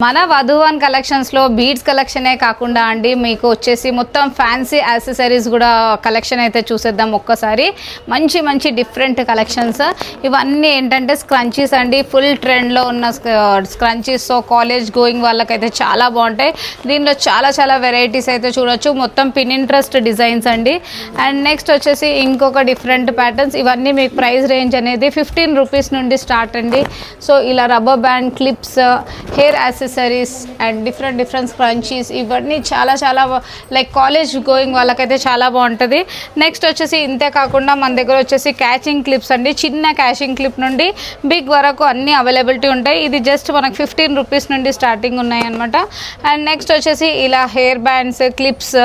మన వధువన్ కలెక్షన్స్లో బీడ్స్ కలెక్షనే కాకుండా అండి మీకు వచ్చేసి మొత్తం ఫ్యాన్సీ యాక్సెసరీస్ కూడా కలెక్షన్ అయితే చూసేద్దాం ఒక్కసారి. మంచి మంచి డిఫరెంట్ కలెక్షన్స్. ఇవన్నీ ఏంటంటే స్క్రంచీస్ అండి, ఫుల్ ట్రెండ్లో ఉన్న స్క్రంచీస్. సో కాలేజ్ గోయింగ్ వాళ్ళకైతే చాలా బాగుంటాయి. దీనిలో చాలా చాలా వెరైటీస్ అయితే చూడొచ్చు. మొత్తం పిన్ ఇంట్రెస్ట్ డిజైన్స్ అండి. అండ్ నెక్స్ట్ వచ్చేసి ఇంకొక డిఫరెంట్ ప్యాటర్న్స్. ఇవన్నీ మీకు ప్రైస్ రేంజ్ అనేది 15 రూపీస్ నుండి స్టార్ట్ అండి. సో ఇలా rubber band clips, hair accessories and different scrunchies, ఇవన్నీ చాలా చాలా లైక్ కాలేజ్ గోయింగ్ వాళ్ళకైతే చాలా బాగుంటుంది. నెక్స్ట్ వచ్చేసి ఇంతే కాకుండా మన దగ్గర వచ్చేసి క్యాచింగ్ క్లిప్స్ అండి. చిన్న క్యాచింగ్ క్లిప్ నుండి బిగ్ వరకు అన్నీ అవైలబిలిటీ ఉంటాయి. ఇది జస్ట్ మనకు 15 రూపీస్ నుండి స్టార్టింగ్ ఉన్నాయి అనమాట. అండ్ నెక్స్ట్ వచ్చేసి ఇలా hair bands, clips,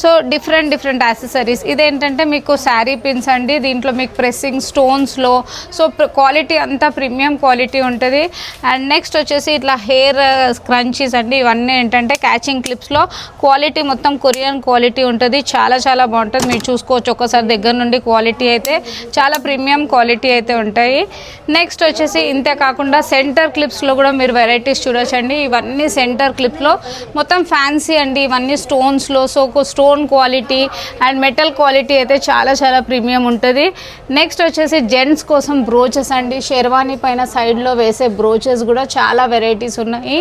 so different accessories. ఇదేంటంటే మీకు శారీ పిన్స్ అండి. దీంట్లో మీకు ప్రెస్సింగ్ స్టోన్స్లో, సో క్వాలిటీ అంతా ప్రీమియం క్వాలిటీ ఉంటుంది. అండ్ నెక్స్ట్ వచ్చేసి ఇట్లా హెయిర్ స్క్రంచీస్ అండి. ఇవన్నీ ఏంటంటే క్యాచింగ్ క్లిప్స్లో క్వాలిటీ మొత్తం కొరియన్ క్వాలిటీ ఉంటుంది. చాలా చాలా బాగుంటుంది. మీరు చూసుకోవచ్చు ఒకసారి దగ్గర నుండి. క్వాలిటీ అయితే చాలా ప్రీమియం క్వాలిటీ అయితే ఉంటాయి. నెక్స్ట్ వచ్చేసి ఇంతే కాకుండా సెంటర్ క్లిప్స్లో కూడా మీరు వెరైటీస్ చూడొచ్చండి. ఇవన్నీ సెంటర్ క్లిప్స్లో మొత్తం ఫ్యాన్సీ అండి. ఇవన్నీ స్టోన్స్లో, so stone quality and metal quality అయితే చాలా చాలా ప్రీమియం ఉంటుంది. నెక్స్ట్ వచ్చేసి జెంట్స్ కోసం బ్రోచెస్ అండి. షెర్వానీ పైన సైడ్లో వేసే బ్రోచెస్ కూడా చాలా వెరైటీస్ ఉన్నాయి.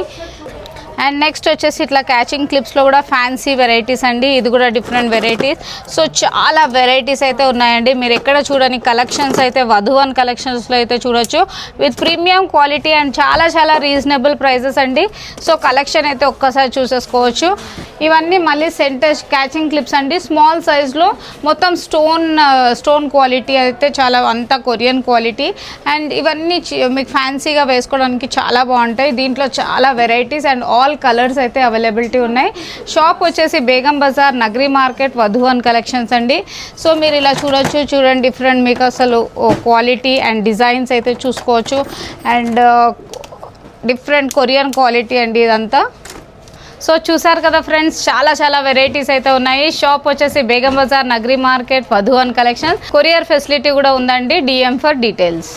అండ్ నెక్స్ట్ వచ్చేసి ఇట్లా క్యాచింగ్ క్లిప్స్లో కూడా ఫ్యాన్సీ వెరైటీస్ అండి. ఇది కూడా డిఫరెంట్ వెరైటీస్. సో చాలా వెరైటీస్ అయితే ఉన్నాయండి. మీరు ఎక్కడ చూడని కలెక్షన్స్ అయితే వధువన్ కలెక్షన్స్లో అయితే చూడొచ్చు. విత్ ప్రీమియం క్వాలిటీ అండ్ చాలా చాలా రీజనబుల్ ప్రైజెస్ అండి. సో కలెక్షన్ అయితే ఒక్కసారి చూసేసుకోవచ్చు. ఇవన్నీ మళ్ళీ సెంటర్ క్యాచింగ్ క్లిప్స్ అండి. స్మాల్ సైజ్లో మొత్తం స్టోన్ క్వాలిటీ అయితే చాలా అంతా కొరియన్ క్వాలిటీ. అండ్ ఇవన్నీ మీకు ఫ్యాన్సీగా వేసుకోవడానికి చాలా బాగుంటాయి. దీంట్లో చాలా వెరైటీస్ అండ్ ఆల్ కలర్స్ అయితే అవైలబిలిటీ ఉన్నాయి. షాప్ వచ్చేసి బేగం బజార్, నగరీ మార్కెట్, వధువన్ కలెక్షన్స్ అండి. సో మీరు ఇలా చూడొచ్చు. చూడండి డిఫరెంట్ మీకు అసలు క్వాలిటీ అండ్ డిజైన్స్ అయితే చూసుకోవచ్చు. అండ్ డిఫరెంట్ కొరియన్ క్వాలిటీ అండి ఇదంతా. సో చూసారు కదా ఫ్రెండ్స్, చాలా చాలా వెరైటీస్ అయితే ఉన్నాయి. షాప్ వచ్చేసి బేగం బజార్, నగరీ మార్కెట్, వధువన్ కలెక్షన్స్. కొరియర్ ఫెసిలిటీ కూడా ఉందండి. DM for details.